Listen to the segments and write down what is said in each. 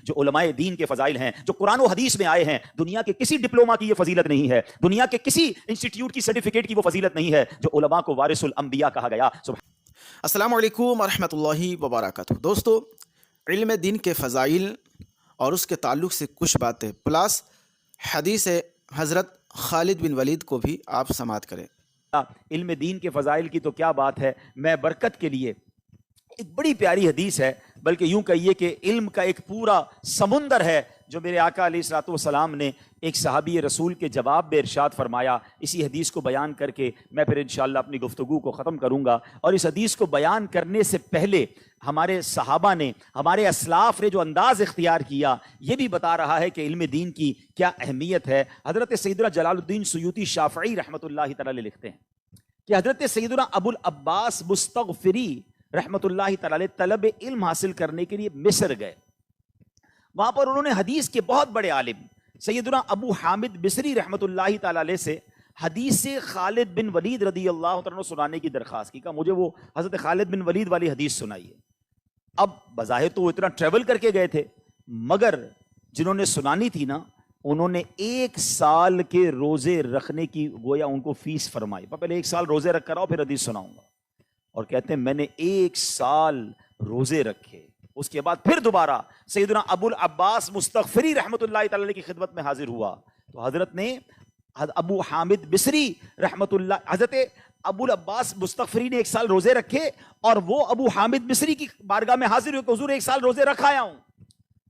جو علماء دین کے فضائل ہیں، جو قرآن و حدیث میں آئے ہیں. دنیا کے کسی ڈپلوما کی یہ فضیلت نہیں ہے، دنیا کے کسی انسٹیٹیوٹ کی سرٹیفکیٹ کی وہ فضیلت نہیں ہے جو علماء کو وارث الانبیاء کہا گیا. السلام علیکم ورحمۃ اللہ وبرکاتہ. دوستو، علم دین کے فضائل اور اس کے تعلق سے کچھ باتیں پلس حدیث حضرت خالد بن ولید کو بھی آپ سماعت کریں. علم دین کے فضائل کی تو کیا بات ہے. میں برکت کے لیے ایک بڑی پیاری حدیث ہے، بلکہ یوں کہیے کہ علم کا ایک پورا سمندر ہے جو میرے آقا علیہ الصلوۃ والسلام نے ایک صحابی رسول کے جواب میں ارشاد فرمایا. اسی حدیث کو بیان کر کے میں پھر انشاءاللہ اپنی گفتگو کو ختم کروں گا. اور اس حدیث کو بیان کرنے سے پہلے ہمارے صحابہ نے، ہمارے اسلاف نے جو انداز اختیار کیا، یہ بھی بتا رہا ہے کہ علم دین کی کیا اہمیت ہے. حضرت سیدنا جلال الدین سیوطی شافعی رحمۃ اللہ تعالی لکھتے ہیں کہ حضرت سیدنا ابو العباس مستغفری رحمۃ اللہ تعالی طلب علم حاصل کرنے کے لیے مصر گئے. وہاں پر انہوں نے حدیث کے بہت بڑے عالم سیدنا ابو حامد مصری رحمۃ اللہ تعالی علیہ سے حدیث خالد بن ولید رضی اللہ تعالیٰ سنانے کی درخواست کی. کہا مجھے وہ حضرت خالد بن ولید والی حدیث سنائیے. اب بظاہر تو وہ اتنا ٹریول کر کے گئے تھے، مگر جنہوں نے سنانی تھی نا، انہوں نے 1 سال کے روزے رکھنے کی گویا ان کو فیس فرمائی. پہلے 1 سال روزے رکھ کر آؤ پھر حدیث سناؤں گا. اور کہتے ہیں میں نے 1 سال روزے رکھے. اس کے بعد پھر دوبارہ سیدنا ابو العباس مستغفری رحمۃ اللہ تعالی کی خدمت میں حاضر ہوا. تو حضرت نے ابو حامد مصری رحمۃ اللہ، حضرت ابو العباس مستغفری نے 1 سال روزے رکھے اور وہ ابو حامد مصری کی بارگاہ میں حاضر ہوئے کہ حضور 1 سال روزے رکھ آیا ہوں.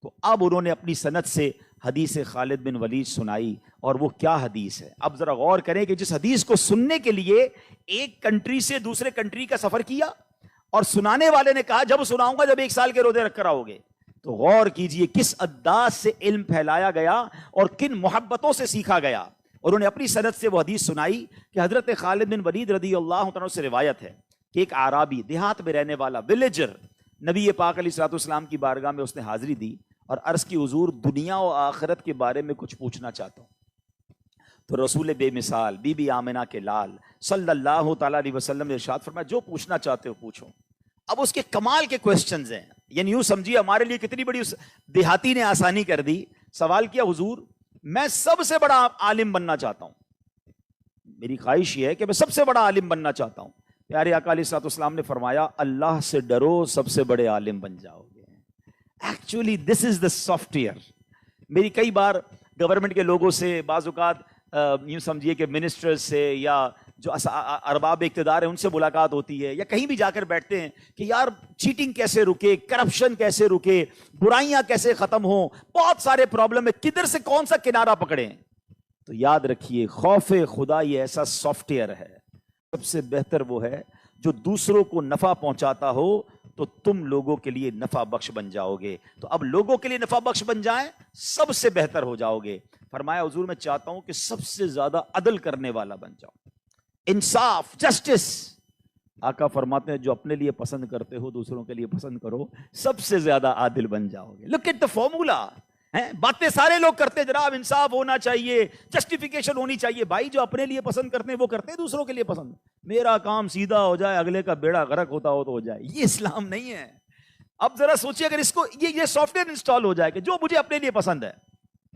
تو اب انہوں نے اپنی سند سے حدیث خالد بن ولید سنائی. اور وہ کیا حدیث ہے؟ اب ذرا غور کریں کہ جس حدیث کو سننے کے لیے ایک کنٹری سے دوسرے کنٹری کا سفر کیا اور سنانے والے نے کہا جب سناؤں گا جب 1 سال کے روزے رکھ کر آؤ گے. تو غور کیجئے کس انداز سے علم پھیلایا گیا اور کن محبتوں سے سیکھا گیا. انہوں نے اپنی سند سے وہ حدیث سنائی کہ حضرت خالد بن ولید رضی اللہ عنہ سے روایت ہے کہ ایک اعرابی، دیہات میں رہنے والا ولیجر، نبی پاک علیہ الصلوۃ والسلام کی بارگاہ میں اس نے حاضری دی اور عرض کی حضور دنیا و آخرت کے بارے میں کچھ پوچھنا چاہتا ہوں. تو رسول بے مثال بی بی آمنہ کے لال صلی اللہ تعالیٰ علیہ وسلم نے ارشاد فرمایا جو پوچھنا چاہتے ہو پوچھو. اب اس کے کمال کے کوسچنز ہیں، یعنی یوں سمجھیے ہمارے لیے کتنی بڑی اس دیہاتی نے آسانی کر دی. سوال کیا حضور میں سب سے بڑا عالم بننا چاہتا ہوں، میری خواہش یہ ہے کہ میں سب سے بڑا عالم بننا چاہتا ہوں. پیارے آقا علیہ الصلوۃ والسلام نے فرمایا اللہ سے ڈرو سب سے بڑے عالم بن جاؤ گے. Actually this is the soft where. میری کئی بار گورنمنٹ کے لوگوں سے، بعض اوقات یوں سمجھیے کہ منسٹر سے یا جو ارباب اقتدار ہیں ان سے ملاقات ہوتی ہے، یا کہیں بھی جا کر بیٹھتے ہیں کہ یار چیٹنگ کیسے رکے، کرپشن کیسے رکے، برائیاں کیسے ختم ہوں، بہت سارے پرابلم ہے، کدھر سے کون سا کنارہ پکڑیں. تو یاد رکھیے خوف خدا یہ ایسا سافٹ ویئر ہے، سب سے بہتر وہ ہے جو دوسروں کو نفع پہنچاتا ہو تو تم لوگوں کے لیے نفع بخش بن جاؤ گے. تو اب لوگوں کے لیے نفع بخش بن جائیں سب سے بہتر ہو جاؤ گے. فرمایا حضور میں چاہتا ہوں کہ سب سے زیادہ عدل کرنے والا بن جاؤ، انصاف، جسٹس. آقا فرماتے ہیں جو اپنے لیے پسند کرتے ہو دوسروں کے لیے پسند کرو، سب سے زیادہ عادل بن جاؤ گے. Look at the formula. باتیں سارے لوگ کرتے جناب، انصاف ہونا چاہیے، جسٹیفیکیشن ہونی چاہیے. بھائی جو اپنے لیے پسند کرتے ہیں وہ کرتے ہیں دوسروں کے لیے پسند. میرا کام سیدھا ہو جائے، اگلے کا بیڑا غرق ہوتا ہو تو ہو جائے. یہ اسلام نہیں ہے. اب ذرا سوچیے اگر اس کو یہ سافٹ ویئر انسٹال ہو جائے کہ جو مجھے اپنے لیے پسند ہے،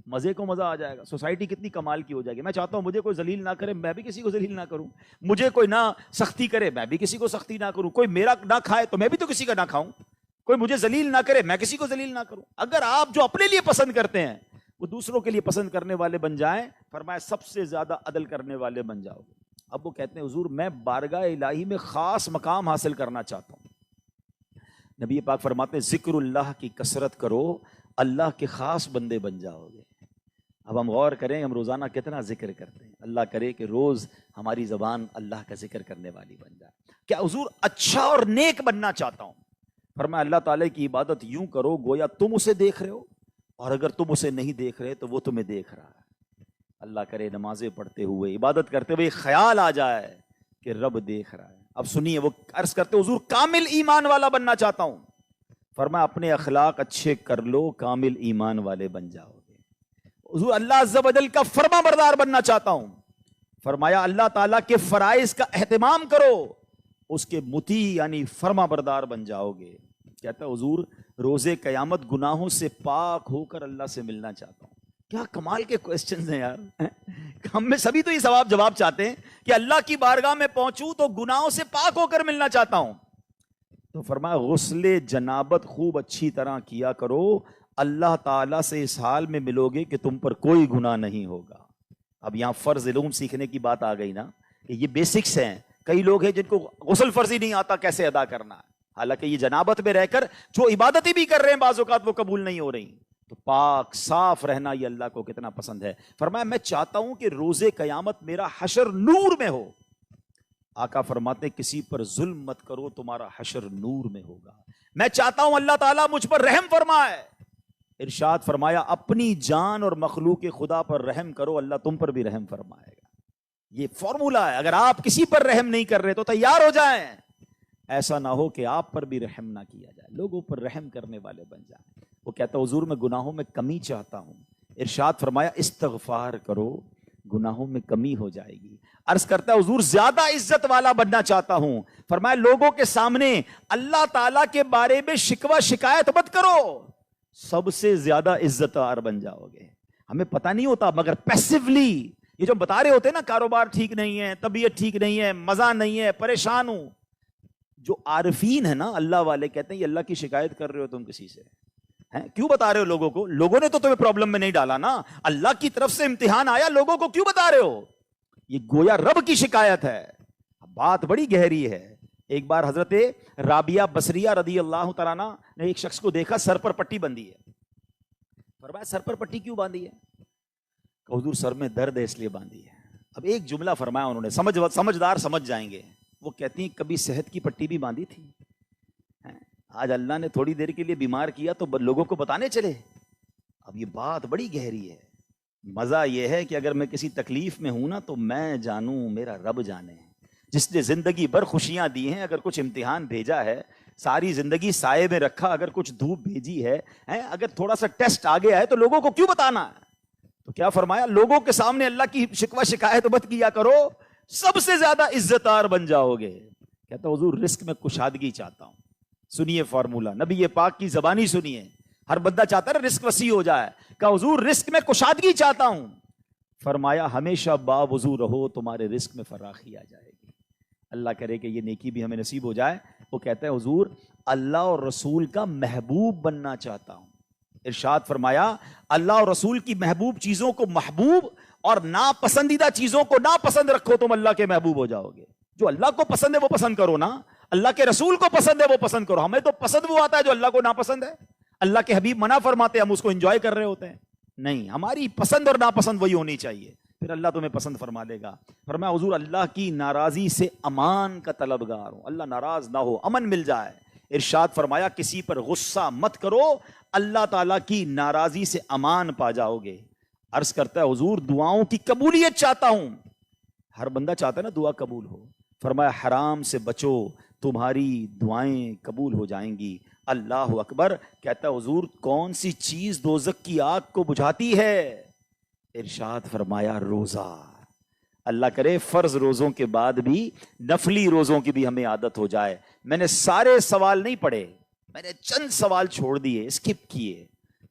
مزے کو مزہ آ جائے گا. سوسائٹی کتنی کمال کی ہو جائے گی. میں چاہتا ہوں مجھے کوئی ذلیل نہ کرے، میں بھی کسی کو ذلیل نہ کروں. مجھے کوئی نہ سختی کرے، میں بھی کسی کو سختی نہ کروں. کوئی میرا نہ کھائے تو میں بھی تو کسی کا نہ کھاؤں. کوئی مجھے ذلیل نہ کرے، میں کسی کو ذلیل نہ کروں. اگر آپ جو اپنے لیے پسند کرتے ہیں وہ دوسروں کے لیے پسند کرنے والے بن جائیں، فرمایا سب سے زیادہ عدل کرنے والے بن جاؤ گے. اب وہ کہتے ہیں حضور میں بارگاہ الہی میں خاص مقام حاصل کرنا چاہتا ہوں. نبی پاک فرماتے ہیں ذکر اللہ کی کثرت کرو، اللہ کے خاص بندے بن جاؤ گے. اب ہم غور کریں ہم روزانہ کتنا ذکر کرتے ہیں. اللہ کرے کہ روز ہماری زبان اللہ کا ذکر کرنے والی بن جائے. کیا حضور اچھا اور نیک بننا چاہتا ہوں. فرمایا اللہ تعالیٰ کی عبادت یوں کرو گویا تم اسے دیکھ رہے ہو، اور اگر تم اسے نہیں دیکھ رہے تو وہ تمہیں دیکھ رہا ہے. اللہ کرے نمازیں پڑھتے ہوئے، عبادت کرتے ہوئے خیال آ جائے کہ رب دیکھ رہا ہے. اب سنیے وہ عرض کرتے حضور کامل ایمان والا بننا چاہتا ہوں. فرمایا اپنے اخلاق اچھے کر لو، کامل ایمان والے بن جاؤ گے. حضور اللہ عز و جل کا فرما بردار بننا چاہتا ہوں. فرمایا اللہ تعالیٰ کے فرائض کا اہتمام کرو، اس کے مطیع یعنی فرما بردار بن جاؤ گے. کہتا ہے حضور روز قیامت گناہوں سے پاک ہو کر اللہ سے ملنا چاہتا ہوں. کیا کمال کے کوسچنز ہیں یار. ہم میں سبھی تو یہ جواب چاہتے ہیں کہ اللہ کی بارگاہ میں پہنچوں تو گناہوں سے پاک ہو کر ملنا چاہتا ہوں. تو فرمایا غسل جنابت خوب اچھی طرح کیا کرو, اللہ تعالیٰ سے اس حال میں ملو گے کہ تم پر کوئی گناہ نہیں ہوگا. اب یہاں فرض علوم سیکھنے کی بات آ گئی نا, کہ یہ بیسکس ہیں. کئی لوگ ہیں جن کو غسل فرض ہی نہیں آتا کیسے ادا کرنا ہے, حالانکہ یہ جنابت میں رہ کر جو عبادتیں بھی کر رہے ہیں بعض اوقات وہ قبول نہیں ہو رہی. تو پاک صاف رہنا یہ اللہ کو کتنا پسند ہے. فرمایا میں چاہتا ہوں کہ روز قیامت میرا حشر نور میں ہو. آقا فرماتے کسی پر ظلم مت کرو, تمہارا حشر نور میں ہوگا. میں چاہتا ہوں اللہ تعالیٰ مجھ پر رحم فرمائے. ارشاد فرمایا اپنی جان اور مخلوق خدا پر رحم کرو, اللہ تم پر بھی رحم فرمائے گا. یہ فارمولہ ہے. اگر آپ کسی پر رحم نہیں کر رہے تو تیار ہو جائیں. ایسا نہ ہو کہ آپ پر بھی رحم نہ کیا جائے, لوگوں پر رحم کرنے والے بن جائیں. وہ کہتا ہے حضور میں گناہوں میں کمی چاہتا ہوں. ارشاد فرمایا استغفار کرو, گناہوں میں کمی ہو جائے گی. عرض کرتا ہے حضور زیادہ عزت والا بننا چاہتا ہوں. فرمایا لوگوں کے سامنے اللہ تعالیٰ کے بارے میں شکوہ شکایت مت کرو, سب سے زیادہ عزت دار بن جاؤ گے. ہمیں پتہ نہیں ہوتا مگر پیسیولی یہ جو بتا رہے ہوتے ہیں نا, کاروبار ٹھیک نہیں ہے, طبیعت ٹھیک نہیں ہے, مزہ نہیں ہے, پریشان ہوں. جو عارفین ہے نا اللہ والے کہتے ہیں یہ اللہ کی شکایت کر رہے ہو تم کسی سے, کیوں بتا رہے ہو لوگوں کو؟ لوگوں نے تو تمہیں پرابلم میں نہیں ڈالا نا, اللہ کی طرف سے امتحان آیا, لوگوں کو کیوں بتا رہے ہو؟ یہ گویا رب کی شکایت ہے. بات بڑی گہری ہے. ایک بار حضرت رابعہ بصریہ رضی اللہ تعالیٰ عنہ نے ایک شخص کو دیکھا سر پر پٹی بندھی ہے. فرمایا سر پر پٹی کیوں باندھی ہے؟ کہ حضور سر میں درد ہے اس لیے باندھی ہے. اب ایک جملہ فرمایا انہوں نے, سمجھدار سمجھ جائیں گے. وہ کہتی ہیں کبھی صحت کی پٹی بھی باندھی تھی, آج اللہ نے تھوڑی دیر کے لیے بیمار کیا تو لوگوں کو بتانے چلے. اب یہ بات بڑی گہری ہے. مزہ یہ ہے کہ اگر میں کسی تکلیف میں ہوں نا تو میں جانوں میرا رب جانے, جس نے زندگی بھر خوشیاں دی ہیں. اگر کچھ امتحان بھیجا ہے, ساری زندگی سائے میں رکھا, اگر کچھ دھوپ بھیجی ہے, اگر تھوڑا سا ٹیسٹ آ گیا ہے تو لوگوں کو کیوں بتانا ہے؟ تو کیا فرمایا لوگوں کے سامنے اللہ کی شکوہ شکایت مت کیا کرو, سب سے زیادہ عزت دار بن جاؤ گے. کہتا حضور رزق میں کشادگی چاہتا ہوں. سنیے فارمولہ, نبی پاک کی زبانی سنیے. ہر بندہ چاہتا ہے رزق وسیع ہو جائے. کہا حضور رزق میں کشادگی چاہتا ہوں. فرمایا ہمیشہ باوضو رہو, تمہارے رزق میں فراخی آ جائے گی. اللہ کرے کہ یہ نیکی بھی ہمیں نصیب ہو جائے. وہ کہتا ہے حضور اللہ اور رسول کا محبوب بننا چاہتا ہوں. ارشاد فرمایا اللہ اور رسول کی محبوب چیزوں کو محبوب اور ناپسندیدہ چیزوں کو ناپسند رکھو, تم اللہ کے محبوب ہو جاؤ گے. جو اللہ کو پسند ہے وہ پسند کرو نا, اللہ کے رسول کو پسند ہے وہ پسند کرو. ہمیں تو پسند وہ آتا ہے جو اللہ کو ناپسند ہے. اللہ کے حبیب منع فرماتے ہیں, ہم اس کو انجوائے کر رہے ہوتے ہیں. نہیں, ہماری پسند اور ناپسند وہی ہونی چاہیے, پھر اللہ تمہیں پسند فرما لے گا. فرمایا حضور اللہ کی ناراضی سے امان کا طلبگار ہوں, اللہ ناراض نہ ہو, امن مل جائے. ارشاد فرمایا کسی پر غصہ مت کرو, اللہ تعالیٰ کی ناراضی سے امان پا جاؤ گے. عرض کرتا ہے حضور دعاؤں کی قبولیت چاہتا ہوں. ہر بندہ چاہتا ہے نا دعا قبول ہو. فرمایا حرام سے بچو, تمہاری دعائیں قبول ہو جائیں گی. اللہ اکبر. کہتا ہے حضور کون سی چیز دوزخ کی آگ کو بجھاتی ہے؟ ارشاد فرمایا روزہ. اللہ کرے فرض روزوں کے بعد بھی نفلی روزوں کی بھی ہمیں عادت ہو جائے. میں نے سارے سوال نہیں پڑھے, میں نے چند سوال چھوڑ دیے, اسکپ کیے,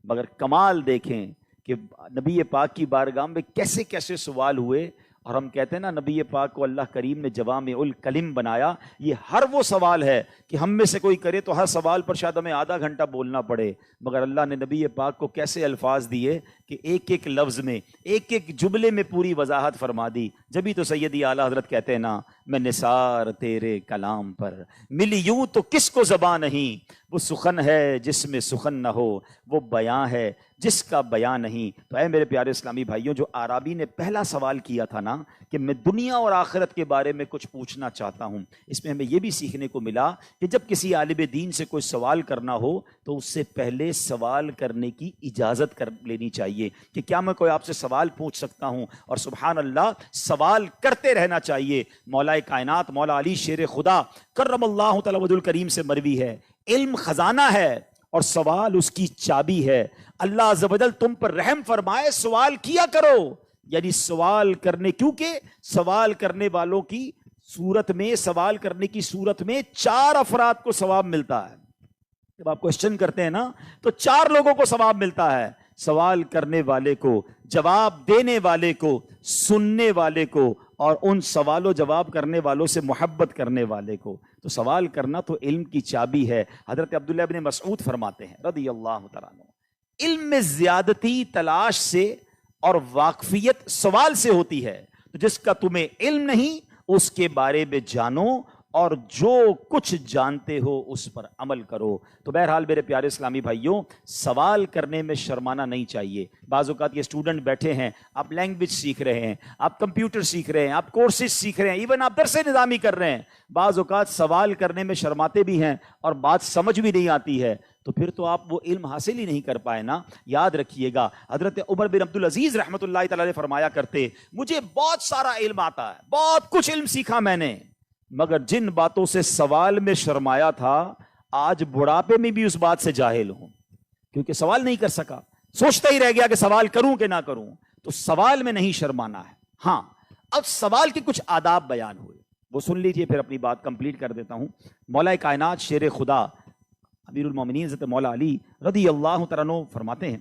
مگر کمال دیکھیں کہ نبی پاک کی بارگاہ میں کیسے کیسے سوال ہوئے. اور ہم کہتے ہیں نا نبی پاک کو اللہ کریم نے جوامع الکلم بنایا. یہ ہر وہ سوال ہے کہ ہم میں سے کوئی کرے تو ہر سوال پر شاید ہمیں آدھا گھنٹہ بولنا پڑے, مگر اللہ نے نبی پاک کو کیسے الفاظ دیے کہ ایک ایک لفظ میں ایک ایک جملے میں پوری وضاحت فرما دی. جبھی تو سیدی اعلیٰ حضرت کہتے ہیں نا میں نثار تیرے کلام پر ملی یوں تو کس کو زبان نہیں, وہ سخن ہے جس میں سخن نہ ہو, وہ بیاں ہے جس کا بیاں نہیں. تو اے میرے پیارے اسلامی بھائیوں, جو عربی نے پہلا سوال کیا تھا نا کہ میں دنیا اور آخرت کے بارے میں کچھ پوچھنا چاہتا ہوں, اس میں ہمیں یہ بھی سیکھنے کو ملا کہ جب کسی عالم دین سے کوئی سوال کرنا ہو تو اس سے پہلے سوال کرنے کی اجازت کر لینی چاہیے کہ کیا میں کوئی آپ سے سوال پوچھ سکتا ہوں. اور سبحان اللہ سوال کرتے رہنا چاہیے. مولا کائنات مولا علی شیر خدا کرم اللہ تعالی وجہ الکریم سے مروی ہے, علم خزانہ ہے اور سوال اس کی چابی ہے. اللہ عز و جل تم پر رحم فرمائے, سوال کیا کرو. یعنی سوال کرنے, کیونکہ سوال کرنے والوں کی صورت میں, سوال کرنے کی صورت میں 4 افراد کو ثواب ملتا ہے. جب آپ کوشچن کرتے ہیں نا تو 4 لوگوں کو ثواب ملتا ہے، سوال کرنے والے کو، جواب دینے والے کو، سننے والے کو، اور ان سوال و جواب کرنے والوں سے محبت کرنے والے کو۔ تو سوال کرنا تو علم کی چابی ہے۔ حضرت عبداللہ ابن مسعود فرماتے ہیں رضی اللہ تعالیٰ عنہ، علم میں زیادتی تلاش سے اور واقفیت سوال سے ہوتی ہے۔ تو جس کا تمہیں علم نہیں اس کے بارے میں جانو، اور جو کچھ جانتے ہو اس پر عمل کرو۔ تو بہرحال میرے پیارے اسلامی بھائیوں، سوال کرنے میں شرمانا نہیں چاہیے۔ بعض اوقات یہ اسٹوڈنٹ بیٹھے ہیں، آپ لینگویج سیکھ رہے ہیں، آپ کمپیوٹر سیکھ رہے ہیں، آپ کورسز سیکھ رہے ہیں، ایون آپ درس نظامی کر رہے ہیں، بعض اوقات سوال کرنے میں شرماتے بھی ہیں اور بات سمجھ بھی نہیں آتی ہے، تو پھر تو آپ وہ علم حاصل ہی نہیں کر پائے نا۔ یاد رکھیے گا، حضرت عمر بن عبدالعزیز رحمۃ اللہ تعالی علیہ فرمایا کرتے، مجھے بہت سارا علم آتا ہے، بہت کچھ علم سیکھا میں نے، مگر جن باتوں سے سوال میں شرمایا تھا آج بڑھاپے میں بھی اس بات سے جاہل ہوں، کیونکہ سوال نہیں کر سکا، سوچتا ہی رہ گیا کہ سوال کروں کہ نہ کروں۔ تو سوال میں نہیں شرمانا ہے۔ ہاں، اب سوال کے کچھ آداب بیان ہوئے، وہ سن لیجئے، پھر اپنی بات کمپلیٹ کر دیتا ہوں۔ مولا کائنات شیر خدا امیر المومنین حضرت مولا علی رضی اللہ تعالیٰ عنہ فرماتے ہیں،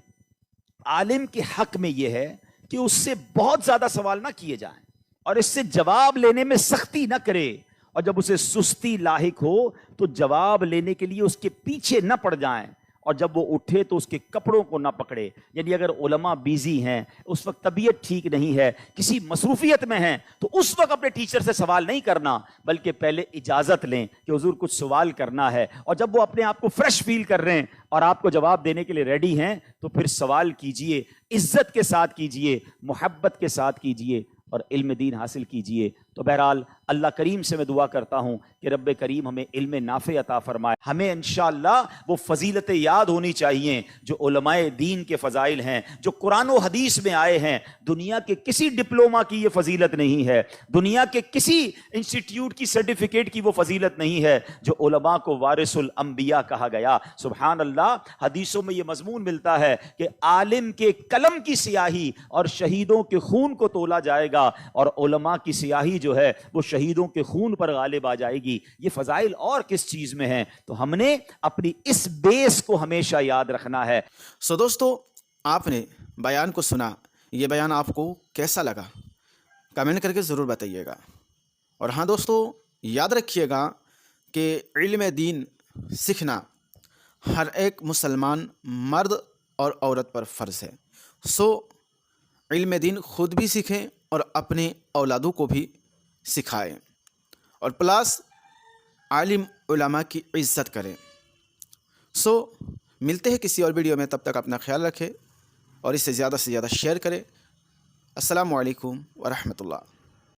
عالم کے حق میں یہ ہے کہ اس سے بہت زیادہ سوال نہ کیے جائیں اور اس سے جواب لینے میں سختی نہ کرے، اور جب اسے سستی لاحق ہو تو جواب لینے کے لیے اس کے پیچھے نہ پڑ جائیں، اور جب وہ اٹھے تو اس کے کپڑوں کو نہ پکڑے۔ یعنی اگر علماء بیزی ہیں، اس وقت طبیعت ٹھیک نہیں ہے، کسی مصروفیت میں ہیں، تو اس وقت اپنے ٹیچر سے سوال نہیں کرنا، بلکہ پہلے اجازت لیں کہ حضور کچھ سوال کرنا ہے، اور جب وہ اپنے آپ کو فریش فیل کر رہے ہیں اور آپ کو جواب دینے کے لیے ریڈی ہیں تو پھر سوال کیجئے، عزت کے ساتھ کیجئے، محبت کے ساتھ کیجئے، اور علم دین حاصل کیجئے۔ تو بہرحال اللہ کریم سے میں دعا کرتا ہوں کہ رب کریم ہمیں علم نافع عطا فرمائے، ہمیں انشاءاللہ وہ فضیلتیں یاد ہونی چاہیے جو علماء دین کے فضائل ہیں، جو قرآن و حدیث میں آئے ہیں۔ دنیا کے کسی ڈپلوما کی یہ فضیلت نہیں ہے، دنیا کے کسی انسٹیٹیوٹ کی سرٹیفکیٹ کی وہ فضیلت نہیں ہے جو علماء کو وارث الانبیاء کہا گیا۔ سبحان اللہ، حدیثوں میں یہ مضمون ملتا ہے کہ عالم کے قلم کی سیاہی اور شہیدوں کے خون کو تولا جائے گا، اور علماء کی سیاہی جو ہے وہ شہیدوں کے خون پر غالب آ جائے گی۔ یہ فضائل اور کس چیز میں ہیں؟ تو ہم نے اپنی اس بیس کو ہمیشہ یاد رکھنا ہے۔ دوستو، آپ نے بیان کو سنا، یہ بیان آپ کو کیسا لگا کمنٹ کر کے ضرور بتائیے گا۔ اور ہاں دوستو، یاد رکھیے گا کہ علم دین سیکھنا ہر ایک مسلمان مرد اور عورت پر فرض ہے۔ علم دین خود بھی سیکھیں اور اپنے اولادوں کو بھی سکھائیں، اور پلس عالم علماء کی عزت کریں۔ ملتے ہیں کسی اور ویڈیو میں، تب تک اپنا خیال رکھیں اور اسے زیادہ سے زیادہ شیئر کریں۔ السلام علیکم ورحمۃ اللہ۔